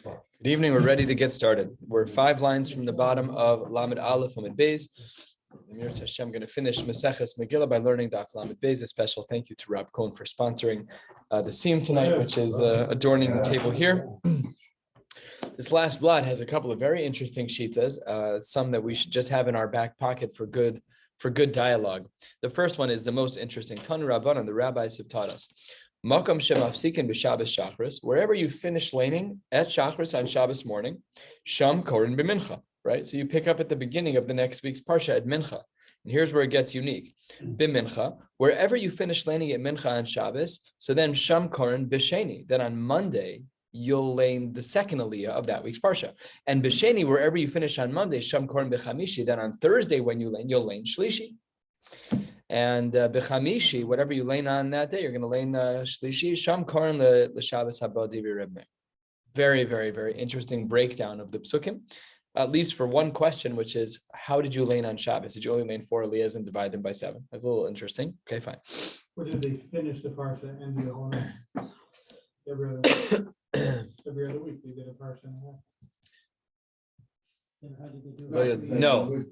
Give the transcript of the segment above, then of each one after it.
Good evening. We're ready to get started. We're 5 lines from the bottom of Lamed Aleph Lamed Beis. I'm going to finish Maseches Megillah by learning Daf Lamed Beis. A special thank you to Rob Cohen for sponsoring the seam tonight, which is adorning the table here. This last blot has a couple of very interesting shitas, some that we should just have in our back pocket for good dialogue. The first one is the most interesting. Tanu Rabbanan, the rabbis have taught us. Makam shemafsikin b'Shabbos shachris, wherever you finish laning at shachris on Shabbos morning, sham korin b'mincha, right? So you pick up at the beginning of the next week's parsha at mincha. And here's where it gets unique. B'mincha, wherever you finish laning at mincha on Shabbos, so then sham korin b'sheni, then on Monday, you'll lane the second aliyah of that week's parsha. And b'sheni, wherever you finish on Monday, sham korin b'chamishi, then on Thursday when you'll lane shlishi. And b'chamishi, whatever you lane on that day, you're going to lane shlishi. Sham koren l'Shabbos haba divrei Reb Meir. Very, very, very interesting breakdown of the psukim, at least for one question, which is, how did you lane on Shabbos? Did you only lane 4 aliyahs and divide them by 7? That's a little interesting. Okay, fine. Or did they finish the parsha and do the whole night? Every other week they did a parsha and a half. No.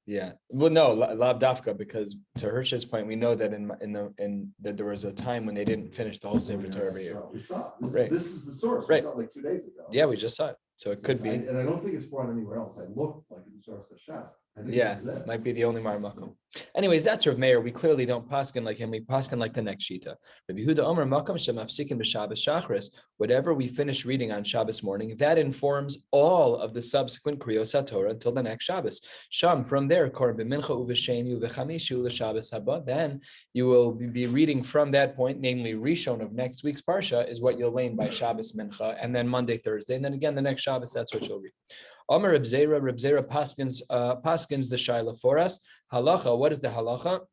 Yeah. Well, no, Lav Dafka, because to Hirsch's point, we know that that there was a time when they didn't finish the whole Sefer Torah every year. We saw it. Right. This is the source. Right. We saw it like 2 days ago. Yeah, we just saw it. So it could be. And I don't think it's brought anywhere else. I looked like in the source of Shas. Yeah, might be the only Marmakum. Anyways, that's Rav Meir. We clearly don't paskin like him. We paskin like the next shita. Rabbi Yehuda Omer Makam Shemafsikin b'Shabbos Shachris. Whatever we finish reading on Shabbos morning, that informs all of the subsequent Kriyos HaTorah until the next Shabbos. Sham, from there, Kor b'Mincha uv'Sheni uv'Chamishi u'Shabbos haba. Then you will be reading from that point, namely Rishon of next week's parsha is what you'll lane by Shabbos Mincha, and then Monday, Thursday, and then again the next Shabbos. That's what you'll read. Amar Reb Zera paskins the shaila for us. Halacha, what is the halacha?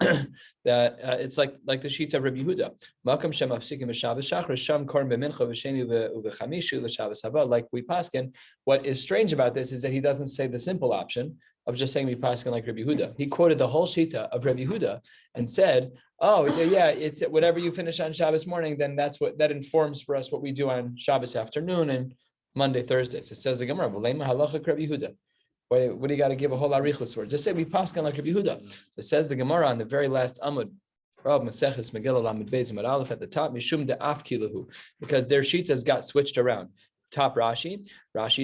That it's like the sheet of Rabbi Yehuda. Makam shemafsikim b'Shabbos shachris sham korn b'mincha v'sheni v'chamishu l'Shabbos haba. Like we paskin. What is strange about this is that he doesn't say the simple option of just saying we paskin like Rabbi Yehuda. He quoted the whole shita of Rabbi Yehuda and said, "Oh yeah, it's whatever you finish on Shabbos morning, then that informs for us what we do on Shabbos afternoon and Monday, Thursday." So it says the Gemara, halacha Rabbi Yehuda. What do you got to give a whole arichus for? Just say we paskin like Rabbi Yehuda. So it says the Gemara on the very last amud of Maseches Megillah Lamed Beis Amud Aleph at the top, mishum de'af kilahu, because their shitas got switched around. Top Rashi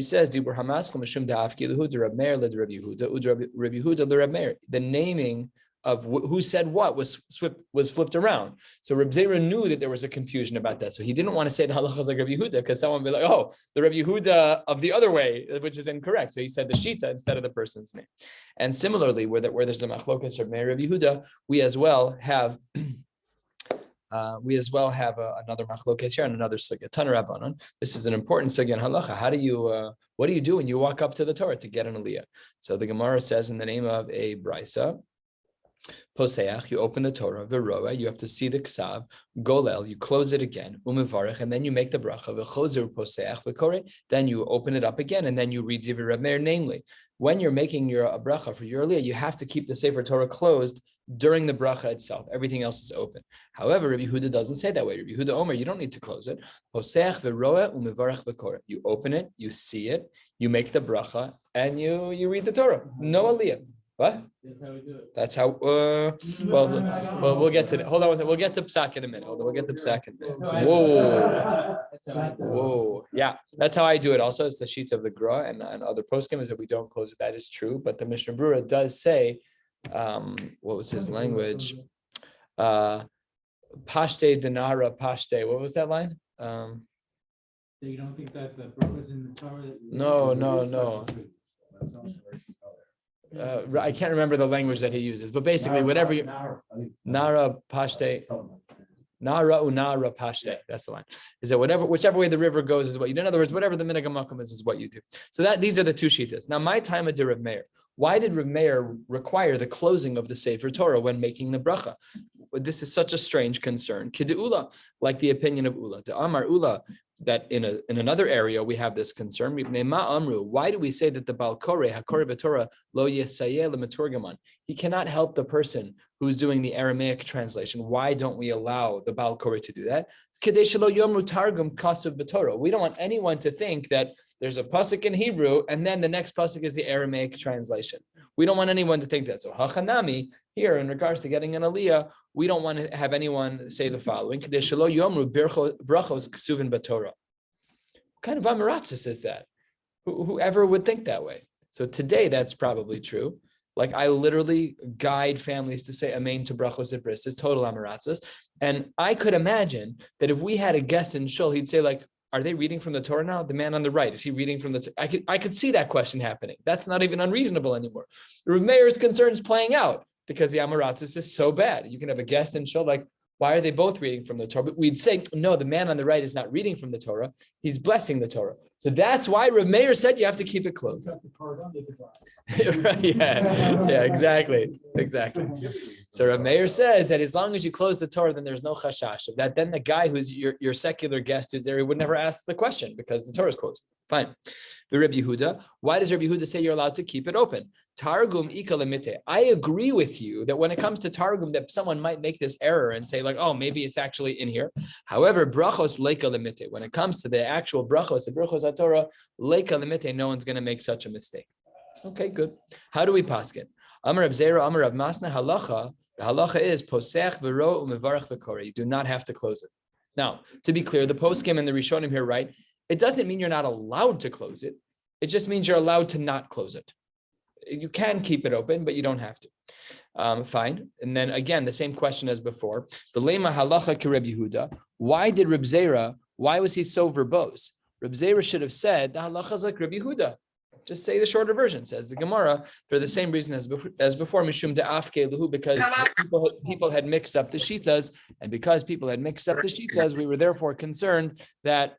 says Dibur Hamaschel mishum de'af kilahu de Reb Meir le de Rabbi Yehuda Rabbi Yehuda le Reb Meir. The naming of who said what was flipped around. So Reb Zera knew that there was a confusion about that. So he didn't want to say the halachas like Rabbi Yehuda, because someone would be like, oh, the Rabbi Yehuda of the other way, which is incorrect. So he said the shita instead of the person's name. And similarly, where there's the machlokas of Meir Rabbi Yehuda, we as well have another machlokas here and another sugya. Tanu Rabbanan. This is an important sugya in halacha. What do you do when you walk up to the Torah to get an aliyah? So the Gemara says in the name of a brisa, Poseach, you open the Torah, Veroa, you have to see the Ksav, Golel, you close it again, Umevarech, and then you make the bracha, Vechozer Poseach, Vekore, then you open it up again, and then you read Divrei Reb Meir, namely, when you're making your bracha for your aliyah, you have to keep the Sefer Torah closed during the bracha itself. Everything else is open. However, Rabbi Yehuda doesn't say that way. Rabbi Yehuda Omer, you don't need to close it. Poseach Veroa, Umevarech, Vekore. You open it, you see it, you make the bracha, and you read the Torah. No aliyah. What? That's how we do it. That's how. Well, we'll get to that. Hold on one second. We'll get to Psak in a minute. We'll get to Psak in a minute. Whoa. Yeah, that's how I do it. Also, it's the sheets of the Gra and other poskim is that we don't close it. That is true. But the Mishnah Brura does say, what was his language? Pashte denara pashte. What was that line? So you don't think that the brachas in the Torah? No. I can't remember the language that he uses, but basically whatever you Nara Pashte, Nara Unara Pashte, that's the line. Is that whichever way the river goes is what you do. In other words, whatever the minhag hamakom is what you do. So these are the two shitas. Now, my time at Rav Meir. Why did Rav Meir require the closing of the Sefer Torah when making the bracha? This is such a strange concern. Kid'ula, like the opinion of Ula. To Amar Ula, that in another area we have this concern. Why do we say that the Baal Koreh, HaKoreh V'Torah, Lo Yesayeh L'Meturgaman? He cannot help the person who's doing the Aramaic translation. Why don't we allow the Baal Koreh to do that? Kedei shelo yomru targum kasuv b'Torah. We don't want anyone to think that there's a pasuk in Hebrew and then the next pasuk is the Aramaic translation. We don't want anyone to think that. So hachanami, here in regards to getting an aliyah, we don't want to have anyone say the following: Kedei shelo yomru brachos ksuvin b'Torah. What kind of amaratzis is that? Whoever would think that way? So today that's probably true. Like I literally guide families to say amen to brachos and bris. It's total amaratzos. And I could imagine that if we had a guest in shul, he'd say like, are they reading from the Torah now? The man on the right, is he reading from the Torah? I could see that question happening. That's not even unreasonable anymore. Rav Meir's concern is playing out because the amaratzos is so bad. You can have a guest in shul like, why are they both reading from the Torah? But we'd say, no, the man on the right is not reading from the Torah. He's blessing the Torah. So that's why Rav Meir said you have to keep it closed. Yeah, exactly. So Rav Meir says that as long as you close the Torah, then there's no chashash of that. Then the guy who's your secular guest who's there, he would never ask the question because the Torah is closed. Fine. The Rabbi Yehuda, why does Rabbi Yehuda say you're allowed to keep it open? Targum ika lemite. I agree with you that when it comes to Targum, that someone might make this error and say like, oh, maybe it's actually in here. However, brachos leika lemite. When it comes to the actual brachos, the brachos HaTorah, leika lemite, no one's going to make such a mistake. Okay, good. How do we paskin? Amar Reb Zera, Amar Rab Masna halacha. The halacha is posech v'ro u'mevarach v'koreh. You do not have to close it. Now, to be clear, the poskim and the Rishonim here, right? It doesn't mean you're not allowed to close it. It just means you're allowed to not close it. You can keep it open, but you don't have to. Fine. And then again, the same question as before. V'lema halacha ki Reb Yehuda. Why did Reb Zera, why was he so verbose? Reb Zera should have said, the halacha is like Reb Yehuda. Just say the shorter version, says the Gemara, for the same reason as before, mishum de'afke luhu, because people had mixed up the shitas, and because people had mixed up the shitas, we were therefore concerned that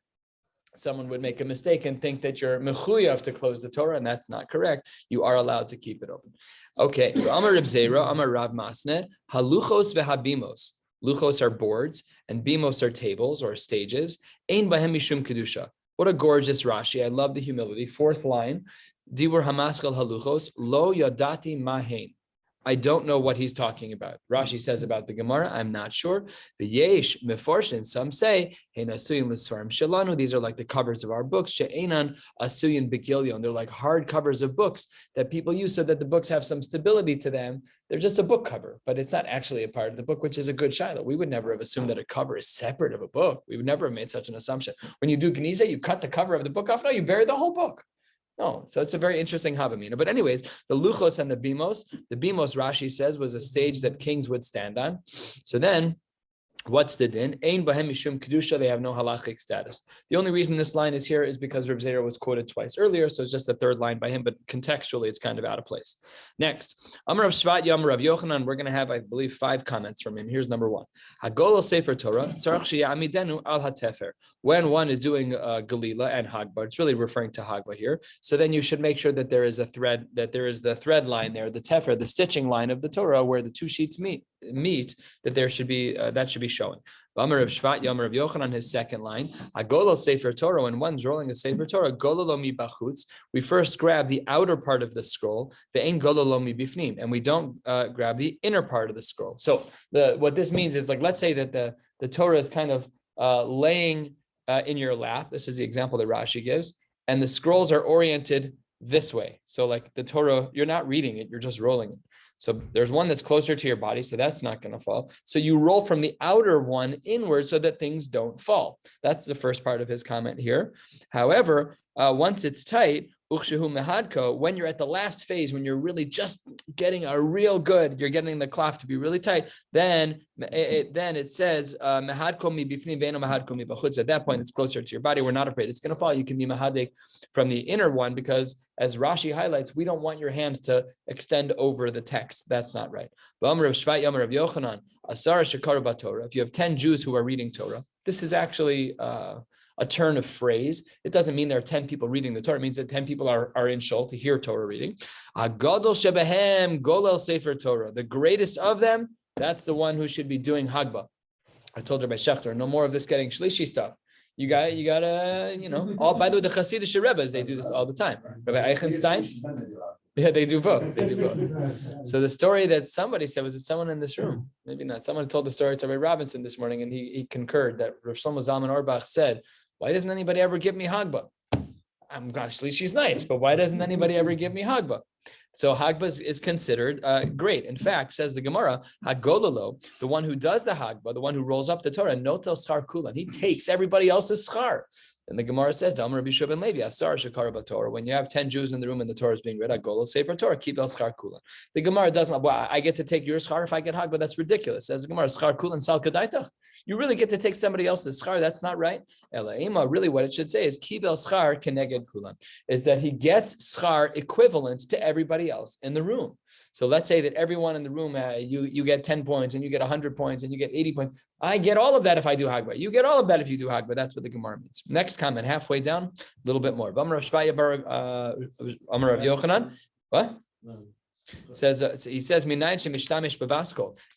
someone would make a mistake and think that you're mechuyav to close the Torah, and that's not correct. You are allowed to keep it open. Okay, Amar Reb Zera, Amar Rav Masne, haluchos vehabimos. Luchos are boards, and bimos are tables or stages. Ein bahem mishum kedusha. What a gorgeous Rashi. I love the humility. Fourth line, Dibur hamaskal haluchos, lo yadati mahen. I don't know what he's talking about. Rashi says about the Gemara, I'm not sure. The yesh meforshin, some say, these are like the covers of our books. She'enan asuyin bigilyon. They're like hard covers of books that people use so that the books have some stability to them. They're just a book cover, but it's not actually a part of the book, which is a good shiloh. We would never have assumed that a cover is separate of a book. We would never have made such an assumption. When you do Geniza, you cut the cover of the book off. No, you bury the whole book. No, so it's a very interesting havamina. But anyways, the luchos and the bimos Rashi says was a stage that kings would stand on. So then, what's the din? Ein bahem mishum kedusha. They have no halachic status. The only reason this line is here is because Rav Zera was quoted twice earlier, so it's just a third line by him. But contextually, it's kind of out of place. Next, Amar Rav Shvat, Amar Rav Yochanan. We're going to have, I believe, 5 comments from him. Here's number 1. Hagol sefer Torah tzarach sheyamidenu al hatefer. When one is doing Galila and Hagba, it's really referring to Hagba here. So then you should make sure that there is a thread, that there is the thread line there, the tefer, the stitching line of the Torah, where the 2 sheets meet, that there should be, that should be showing. Amar Rav Shvat, Amar Rav Yochanan, his second line, Hagolo sefer Torah, when one's rolling a sefer Torah, gololo mi bachutz, we first grab the outer part of the scroll, the ein gololo mi bifnim, and we don't grab the inner part of the scroll. So what this means is, like, let's say that the Torah is kind of laying in your lap. This is the example that Rashi gives, and the scrolls are oriented this way. So like the Torah, you're not reading it, you're just rolling it. So there's one that's closer to your body, so that's not going to fall. So you roll from the outer one inward so that things don't fall. That's the first part of his comment here. However, once it's tight, ukshehu mehadko, when you're at the last phase, when you're really just getting a real good, you're getting the cloth to be really tight, then it says mehadko mi bifnim ve'eno mehadko mi bachutz. At that point, it's closer to your body. We're not afraid it's going to fall. You can be mehadik from the inner one, because as Rashi highlights, we don't want your hands to extend over the text. That's not right. If you have 10 Jews who are reading Torah, this is actually a turn of phrase. It doesn't mean there are 10 people reading the Torah. It means that 10 people are in shul to hear Torah reading. Gadol shebehem golel sefer Torah. The greatest of them, that's the one who should be doing Hagba. I told Rabbi Shechter, no more of this getting shlishi stuff. You gotta, all, by the way, the Hasidic Rebbes, they do this all the time. Rabbi Eichenstein, yeah, they do both. They do both. So the story that somebody said, was it someone in this room? Maybe not. Someone told the story to Rabbi Robinson this morning, and he concurred that Rav Shlomo Zalman Auerbach said, why doesn't anybody ever give me Hagbah? Actually, she's nice, but why doesn't anybody ever give me Hagbah? So Hagbah is considered great. In fact, says the Gemara, Hagololo, the one who does the Hagbah, the one who rolls up the Torah, notel schar kulan, he takes everybody else's schar. And the Gemara says, Rabbi Shua ben Levi, Asar shekara b'Torah. When you have 10 Jews in the room and the Torah is being read, Hagolo sefer Torah, keep el schar kulan. The Gemara doesn't. Well, I get to take your schar if I get Hagbah. That's ridiculous. Says the Gemara, schar kulan sal kadaitach. You really get to take somebody else's schar. That's not right. Ela really what it should say is kibel schar keneged kulan, is that he gets schar equivalent to everybody else in the room. So let's say that everyone in the room, you get 10 points and you get 100 points and you get 80 points. I get all of that if I do Hagbah. You get all of that if you do Hagbah. That's what the Gemara means. Next comment, halfway down, a little bit more. Amar Rav Yochanan. What? He says,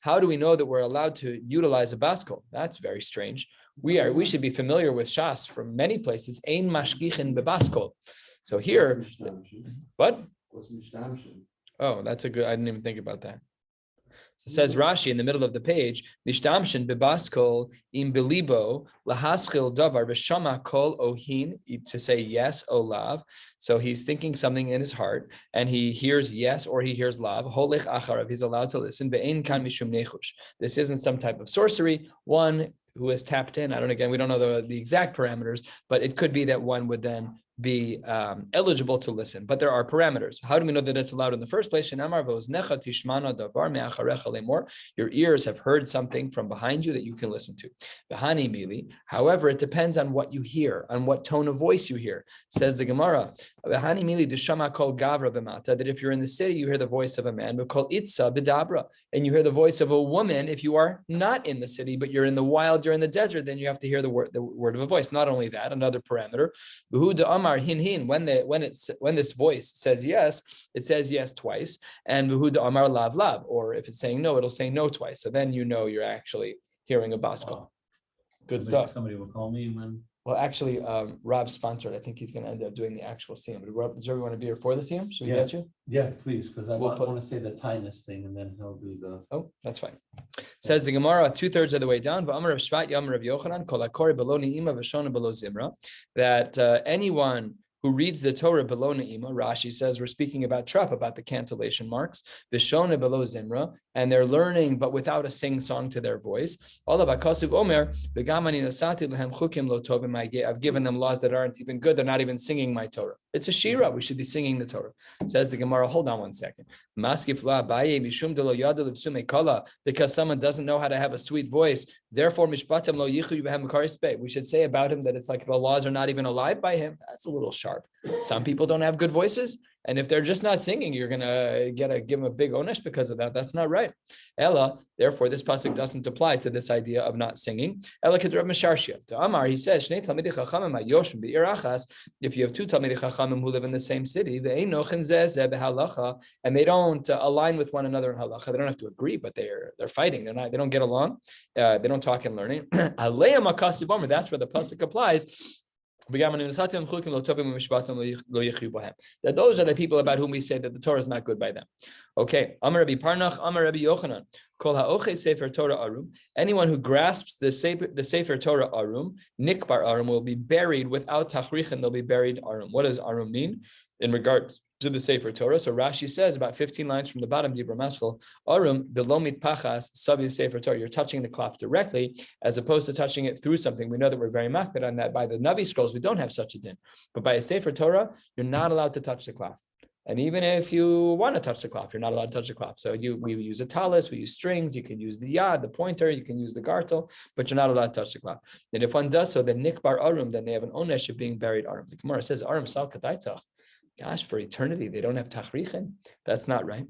how do we know that we're allowed to utilize a baskol? That's very strange. We should be familiar with Shas from many places. Ein mashgichin bebaskol. So here, what? Oh, that's a good. I didn't even think about that. So says Rashi in the middle of the page, Nishtamshin bebaskol im belibo lahaschil davar b'shama kol ohin, to say yes o lav. So he's thinking something in his heart, and he hears yes or he hears lav. Holech acharav, he's allowed to listen. Be'ein kan mishum nechush. This isn't some type of sorcery. One who is tapped in. We don't know the exact parameters, but it could be that one would then be eligible to listen. But there are parameters. How do we know that it's allowed in the first place? Your ears have heard something from behind you that you can listen to. However, it depends on what you hear, on what tone of voice you hear. Says the Gemara, that if you're in the city, you hear the voice of a man, and you hear the voice of a woman. If you are not in the city, but you're in the wild, you're in the desert, then you have to hear the word of a voice. Not only that, another parameter, when this voice says yes, it says yes twice, and amar lav lav, or if it's saying no, it'll say no twice. So then you know you're actually hearing a baskol. Good stuff. Somebody will call me when. Well, actually, Rob sponsored. I think he's going to end up doing the actual siyum. Does everyone want to be here for the siyum? Should we get you? Yeah, please, because I want to say the tinus thing, and then he'll do the. Oh, that's fine. Says the Gemara 2/3 of the way down. That anyone who reads the Torah below Ne'ima, Rashi says we're speaking about Trup, about the cancellation marks, Vishona below Zimra, and they're learning but without a sing-song to their voice. All about Kasuv Omer, I've given them laws that aren't even good, they're not even singing my Torah. It's a shira, we should be singing the Torah. Says the Gemara, hold on one second. Because someone doesn't know how to have a sweet voice, therefore we should say about him that it's like the laws are not even alive by him. That's a little sharp. Some people don't have good voices, and if they're just not singing, you're gonna give them a big onesh because of that. That's not right. Ella, therefore, this pasuk doesn't apply to this idea of not singing. Ella kedrav misharshia. To Amar, he says, if you have two talmidei chachamim who live in the same city, and they don't align with one another in halacha, they don't have to agree, but they're fighting. They don't get along. They don't talk and learning. That's where the pasuk applies. That those are the people about whom we say that the Torah is not good by them. Okay. Amar Rabbi Parnach, Amar Rabbi Yochanan. Kol ha'oche sefer Torah arum. Anyone who grasps the sefer Torah arum, nikbar arum, will be buried without tachrichin. They'll be buried arum. What does arum mean in regards to the sefer Torah? So Rashi says about 15 lines from the bottom, Dibra Maskal, arum belomit pachas saviv sefer Torah. You're touching the cloth directly as opposed to touching it through something. We know that we're very makbid on that. By the Navi scrolls, we don't have such a din. But by a sefer Torah, you're not allowed to touch the cloth. And even if you want to touch the cloth, you're not allowed to touch the cloth. So we use a talus, we use strings, you can use the yad, the pointer, you can use the gartel, but you're not allowed to touch the cloth. And if one does so, then nikbar arum, then they have an onesh of being buried arum. The Gemara says arum sal kadaitach. Gosh, for eternity, they don't have tachrichin. That's not right.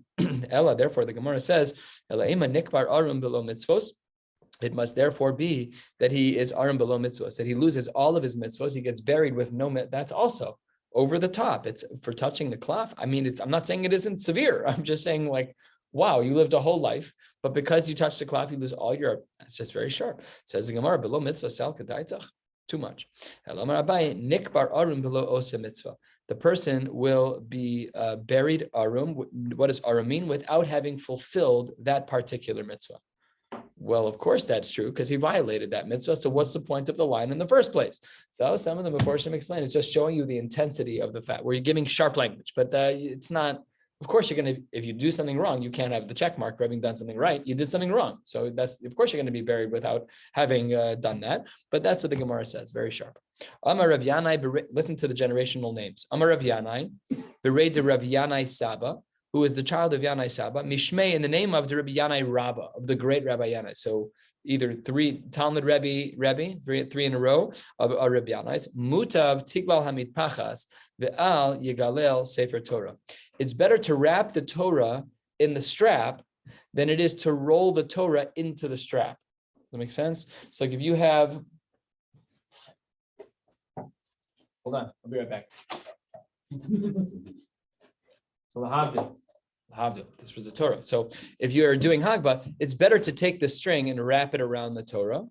Ella, therefore, the Gemara says, Ella ima nikbar arum below mitzvos. It must therefore be that he is arum below mitzvos, that he loses all of his mitzvos, he gets buried with no mitzvos. That's also over the top. It's for touching the cloth. I mean, I'm not saying it isn't severe. I'm just saying, like, wow, you lived a whole life, but because you touch the cloth, you lose all your. That's just very sharp. Says the Gemara, below mitzvah sal kadaitach. too much. The person will be buried arum. What does arum mean? Without having fulfilled that particular mitzvah. Well, of course that's true because he violated that mitzvah. So what's the point of the line in the first place? So some of the Meforshim explain it's just showing you the intensity of the fact where you're giving sharp language, but it's not. Of course, you're going to, if you do something wrong, you can't have the check mark for having done something right. You did something wrong. So that's, of course, you're going to be buried without having done that. But that's what the Gemara says, very sharp. Amar Rav Yanai, listen to the generational names. Amar Rav Yanai, Berei de Rav Yanai Saba, who is the child of Yanai Saba, Mishmei, in the name of the Rabbi Yanai Rabbah, of the great Rabbi Yanai. So either three Talmud Rebbe, three in a row of Rabbi Yanais. Mutav Tiglal Hamid Pachas ve'al Yegalel Sefer Torah. It's better to wrap the Torah in the strap than it is to roll the Torah into the strap. Does that make sense? So like if you have, hold on, I'll be right back. So Lahavdil, this was the Torah. So if you are doing Hagbah, it's better to take the string and wrap it around the Torah,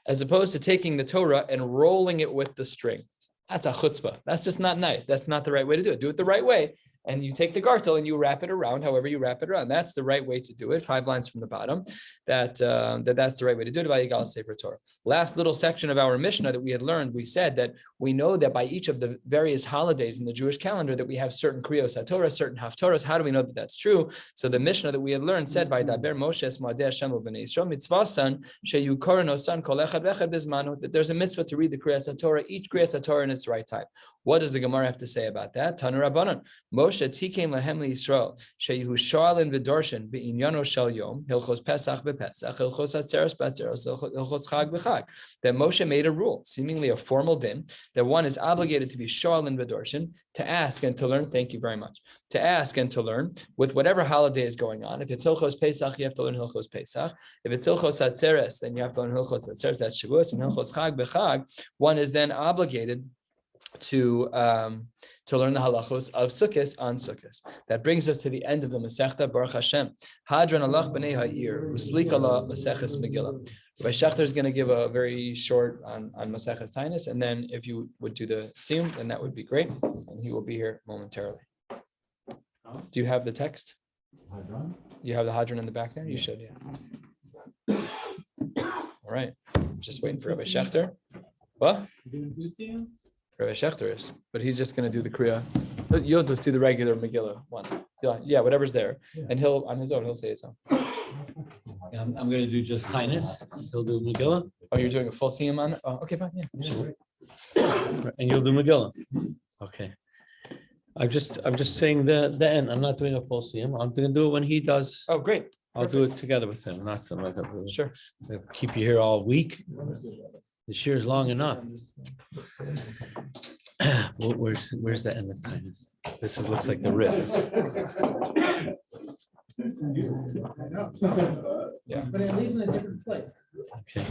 as opposed to taking the Torah and rolling it with the string. That's a chutzpah. That's just not nice. That's not the right way to do it. Do it the right way. And you take the gartel and you wrap it around, however you wrap it around. That's the right way to do it. 5 lines from the bottom. That's the right way to do it. By Yigal Sefer Torah. Last little section of our Mishnah that we had learned, we said that we know that by each of the various holidays in the Jewish calendar that we have certain kriyos haTorah, certain haftorahs. How do we know that that's true? So the Mishnah that we had learned said by Daber Moshe Moadei Hashem B'nei Yisrael mitzvasan sheyukoren osan kol echad v'echad bizmanu, that there's a mitzvah to read the kriyas haTorah, each kriyas haTorah in its right time. What does the Gemara have to say about that? Tanu Rabbanan Moshe tikein lahem liYisrael sheyehu shoalin v'dorshin be'inyano shel yom hilchos Pesach b'Pesach hilchos hatzeres b'hatzeres hilchos Chag b'Chag. That Moshe made a rule, seemingly a formal din, that one is obligated to be shoalin v'dorshin, to ask and to learn. Thank you very much. To ask and to learn with whatever holiday is going on. If it's hilchos Pesach, you have to learn hilchos Pesach. If it's hilchos hatzeres, then you have to learn hilchos hatzeres. That's Shavuos, and hilchos Chag b'Chag. One is then obligated to learn the halachos of Sukkos on Sukkos. That brings us to the end of the Masechta. Baruch Hashem. Hadran alach b'nei ha'ir u'slik ala Maseches Megillah. Rabbi Shechter is going to give a very short on Maseches Tainus, and then if you would do the siyum, then that would be great, and he will be here momentarily. Do you have the text? Hadron? You have the Hadran in the back there? You should, yeah. All right. Just waiting for Rabbi Shechter. What? Rabbi Shechter is, but he's just going to do the Kriya. You'll just do the regular Megillah one. Yeah, whatever's there. And he'll, on his own, he'll say his own. I'm going to do just Tainus. He'll do Megillah. Oh, you're doing a full siyum on it? Oh, okay, fine. Yeah. Sure. And you'll do Megillah. Okay. I'm just saying the end. I'm not doing a full siyum. I'm going to do it when he does. Oh, great. I'll do it together with him. Not like a, Sure. Keep you here all week. The shiur is long enough. Well, where's the end of Tainus? This looks like the riff. Yeah. But at least in a different place. Okay.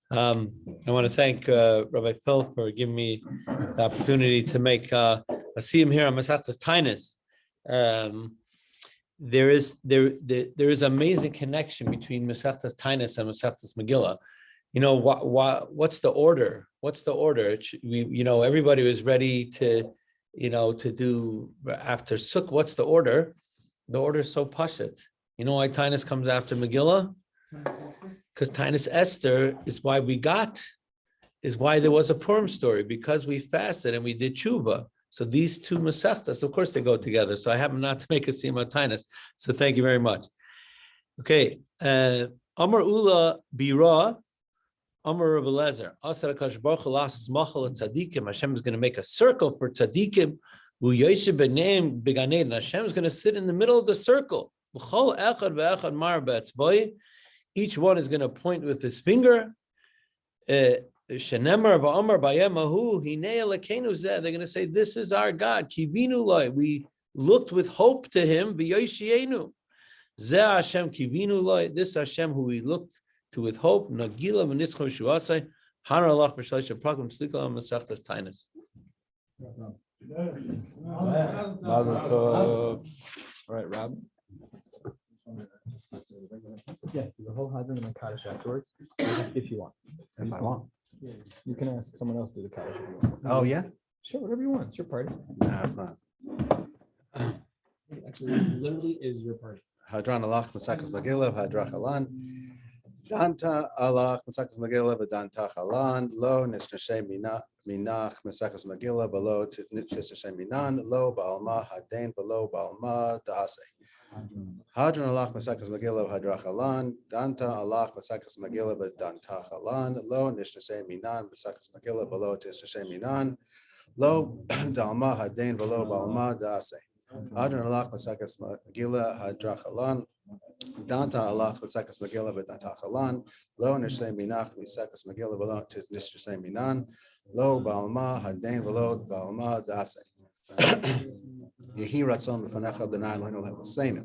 I want to thank Rabbi Phil for giving me the opportunity to make a siyum here on Maseches Tainus. There is amazing connection between Maseches Tainus and Maseches Megillah. You know, what's the order? What's the order? Everybody was ready to, to do after Sukkot. What's the order? The order is so pashut. You know why Tainus comes after Megillah? Because Tainus Esther is why there was a Purim story, because we fasted and we did tshuva. So these two Masechtas, of course, they go together. So I happen not to make a siyum on Tainus. So thank you very much. Okay, Amar Ula Bira. Amar Rabbi Lezer, Asar HaKadosh Baruch Hu lasses machal tzadikim. Hashem is going to make a circle for tzadikim. U'yoshev b'neim b'Gan Eden. Hashem is going to sit in the middle of the circle. B'chol echad ve'echad mar b'etzboi. Each one is going to point with his finger. Shenemar v'amar b'yemahu hinei Elokeinu zeh. They're going to say, "This is our God. Kivinu lo." We looked with hope to Him. V'yoshienu. Zeh Hashem kivinu lo. This Hashem who we looked to with hope. Nagila v'nischom shuasai. Hanar alach b'shalish ha'pragam slikal Masechtas Tainus. Mazel tov. All right, Rob. Yeah, do the whole Hadran and Kaddish afterwards, if you want. If I want. You can ask someone else to do the Kaddish if you want. Oh, yeah? Sure, whatever you want. It's your party. No, it's not. Actually, it literally is your party. Hadran alach Maseches Megillah, Hadrach alan. Danta alach Maseches Megillah, V'danta halan. Lo nishnashe minach Maseches Megillah, V'lo nishnashe minan. Lo ba'alma hadain, V'lo ba'alma da'ase. Hadran alach Maseches Megillah, Hadrach alan. Danta alach Maseches Megillah, V'danta halan. Lo nishnashe minan Maseches Megillah, V'lo nishnashe minan. Lo dalma hadain, V'lo ba'alma da'ase. Hadran alach Maseches Megillah, Hadrach alan. Danta alach Maseches Megillah v'danta halan. Lo nishnei minach Maseches Megillah v'lo nishnei minan. Lo ba'alma hadain v'lo ba'alma da'ase. Yehi ratzon b'fanecha Adonai Eloheinu le'voseinu.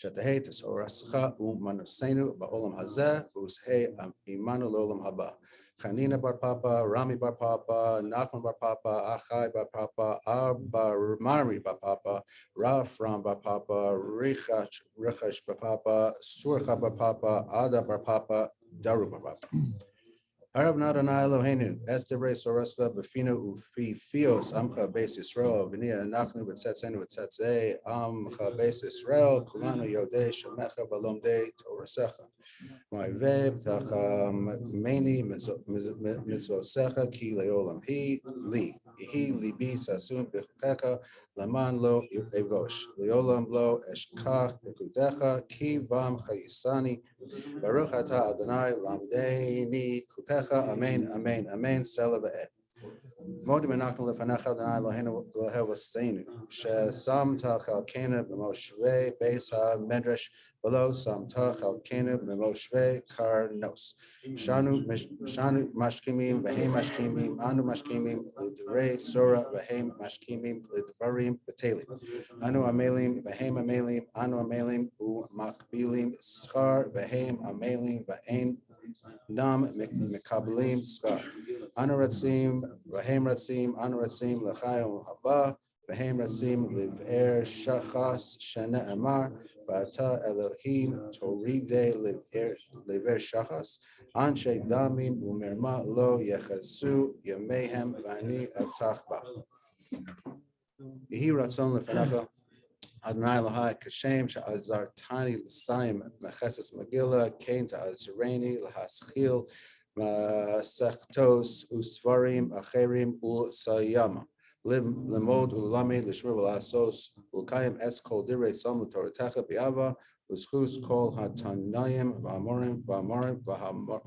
Shetahei tesorascha u'manusenu ba'olam hazeh v'ushei imanu l'olam haba. Chanina bar Papa, Rami bar Papa, Nachman bar Papa, Achai bar Papa, Abba Marmi bar Papa, Rafram bar Papa, Richash bar Papa, Surcha bar Papa, Ada bar Papa, Daru bar Papa. Harav Nadonai Eloheinu, Estebre Soreska, Befino Ufi Fios, Amcha Beis Yisrael, Venia Nachnu B'Tzetzenu B'Tzetzei, Amcha Beis Yisrael, Kulanu Yodei Shemecha Balomdei Torasecha. My veb meni mitzvosecha ki leolam he li libi sasum bechuteka laman lo evosh leolam lo eshkach bekudecha ki vam chayisani baruch ata Adonai lamdeni kutecha amen amen amen sela be'ed. Modi menachnu lefanecha Adonai Eloheinu lehevaseinu shesam tachalkenu b'moshvei beis ha-medrash below samta chalkenu b'moshvei karnos. Shanu mashkimim v'heim mashkimim anu mashkimim l'divrei sora v'heim mashkimim l'dvarim b'telim. Anu amelim v'heim amelim anu amelim u'makbilim schar v'heim amelim v'ein nam mekabelim schar. Anu ratzim v'heim ratzim anu ratzim l'chayim haba. V'heim ratzim liv'er shachas shana amar v'ata Elohim toride liv'er shachas anshe damim u'merma lo yechasu yamehem v'ani avtach bach. Yehi ratzon lefanecha Adonai Elohai kashem she'azartani l'sayim mecheses Megillah kain ta'azireni l'haschil masechtos u'svarim acherim u'sayama. Lemod ulami lishmur v'lasos ulkayim es kol direi samu toratecha bi'ava uschus kol hatanayim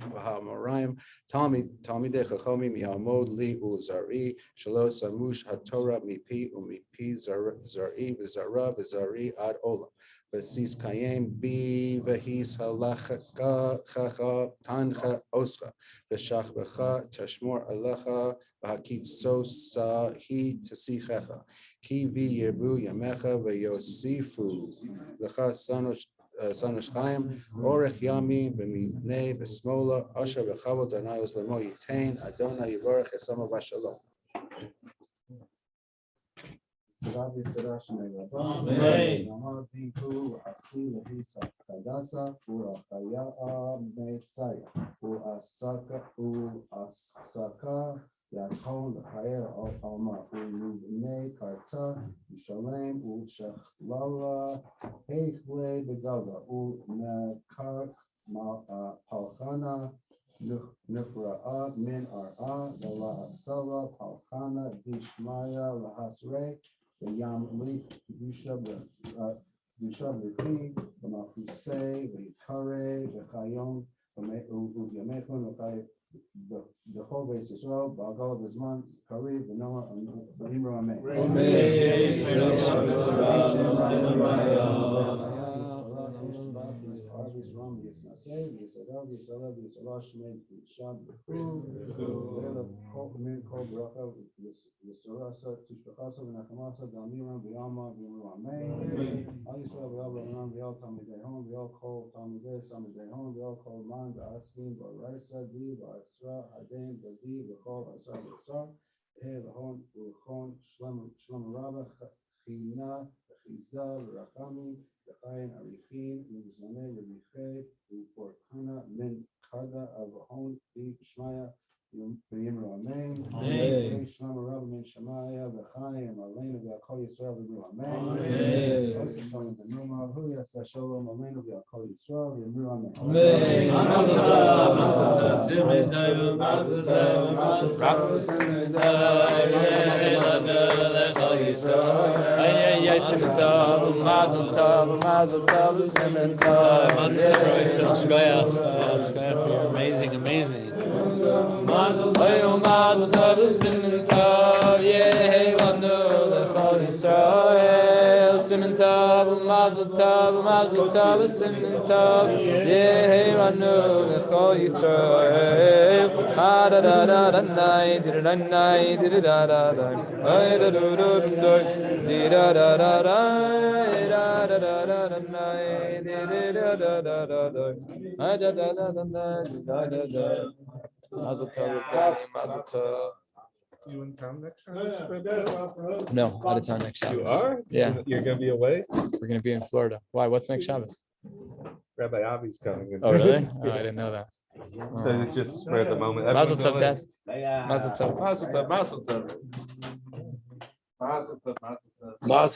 v'hamarayim talmidei chachomim yalmod li ulzari shelo samush hatorah mipi umipi zari v'zari ad olam v'sis kayem bi v'his halachacha tancha oscha v'shachbecha tashmor alecha v'hakitzosa hi tesichecha ki vi yerbu yamecha v'yosifu lecha sanosh chaim orech yami b'minei b'smola asher v'chavot Adonai lemo yitain Adonai yivarech esama v'shalom. Yathon l'chayer alma u'lubnei karta yishalem u'shechlala heichle begava u'mekar palchana nifra'a min ar'a v'la asala palchana bishmaya l'hasrei v'yam li v'shab l'chi v'machusei v'yikare v'chayom v'yamechon v'chay the whole base is well, Bagal Bisman, Kari, Vinoa, and Imra Amen. Asra Adem Badi V'Chol Asar V'Asar V'Hon V'Chon Shlomo Rabba China V'Chizda V'Rachami V'Chayin Arichin V'Zanei V'Michei V'Porkana Min Kada Avahon V'Shmaya v'yimru amen. Amen. Shalom Rabbi min Shemaya v'chaim aleinu v'akol Yisrael v'yimru amen. Amen. Osir shalom v'numa hu yaseh shalom aleinu v'akol Yisrael v'yimru amen. Amen. Mazel tov, mazel tov, zimin tov, mazel tov, mazel tov, zimin tov, ye'elanu l'chol Yisrael. Mazel tov, mazel tov, mazel tov, simen tov. Mazel tov, Rabbi Phil. Shkoyach, shkoyach, shkoyach for your amazing. Mazel tov, mazel tov, simen tov, ye'elanu l'chol Yisrael. Simen tov, mazel tov, mazel tov, simen tov, ye'elanu l'chol Yisrael. Da da da da da da da da da da Mazel tov, mazel tov. You in town next Shabbos? No, out of town next Shabbos. You are? Yeah. You're gonna be away? We're gonna be in Florida. Why? What's next Shabbos? Rabbi Avi's coming. in. Oh, really? Oh, I didn't know that. Then it just spread the moment. Mazel Everyone's tov, away. Dad. Mazel tov. Mazel tov, mazel tov. Mazel tov, mazel tov. Mazel